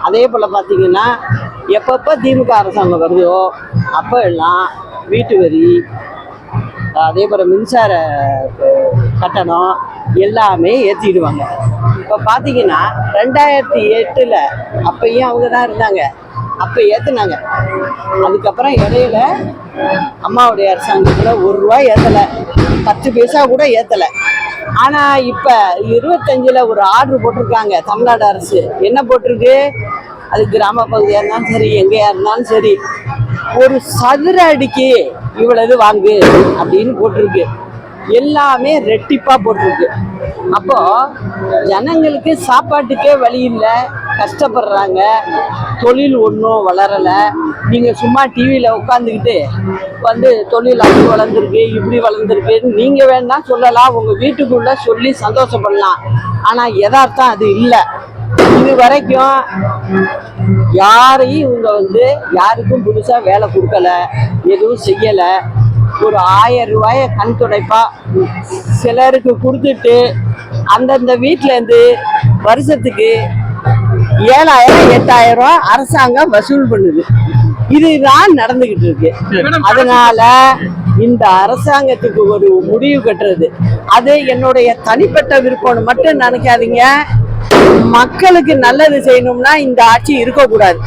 அதே போல் பார்த்தீங்கன்னா எப்பப்போ திமுக அரசாங்கம் வருதோ அப்போ எல்லாம் வீட்டு வரி, அதே போல் மின்சார கட்டணம் எல்லாமே ஏற்றிடுவாங்க. இப்போ பார்த்தீங்கன்னா 2008 அப்பயும் அவங்க தான் இருந்தாங்க, அப்போ ஏற்றுனாங்க. அதுக்கப்புறம் இடையில அம்மாவுடைய அரசாங்கத்தில் ₹1 ஏற்றலை, 10 பைசா கூட ஏற்றலை. ஆனால் இப்போ 25 ஒரு ஆர்டர் போட்டிருக்காங்க தமிழ்நாடு அரசு. என்ன போட்டிருக்கு? அது கிராம பகுதியாக இருந்தாலும் சரி, எங்கேயா இருந்தாலும் சரி, ஒரு சதுர அடிக்கு இவ்வளவு வாங்கு அப்படின்னு போட்டிருக்கு. எல்லாமே ரெட்டிப்பாக போட்டிருக்கு. அப்போ ஜனங்களுக்கு சாப்பாட்டுக்கே வழி இல்லை, கஷ்டப்படுறாங்க, தொழில் ஒன்றும் வளரலை. நீங்கள் சும்மா டிவியில் உட்காந்துக்கிட்டு தொழில் அப்படி வளர்ந்துருக்கு இப்படி வளர்ந்துருக்குன்னு நீங்கள் வேணா சொல்லலாம், உங்கள் வீட்டுக்குள்ளே சொல்லி சந்தோஷப்படலாம். ஆனால் யதார்த்தம் அது இல்லை. இது வரைக்கும் யாரையும் இவங்க யாருக்கும் புதுசாக வேலை கொடுக்கல, எதுவும் செய்யலை. ஒரு ₹1000 கண் துடைப்பா சிலருக்கு கொடுத்துட்டு அந்தந்த வீட்டிலேருந்து வருஷத்துக்கு 7000 8000 அரசாங்கம் வசூல் பண்ணுது. இதுதான் நடந்துகிட்டு இருக்கு. அதனால இந்த அரசாங்கத்துக்கு ஒரு முடிவு கட்டுறது, அது என்னுடைய தனிப்பட்ட விருப்பம்னு மட்டும் நினைக்காதீங்க. மக்களுக்கு நல்லது செய்யணும்னா இந்த ஆட்சி இருக்கக்கூடாது.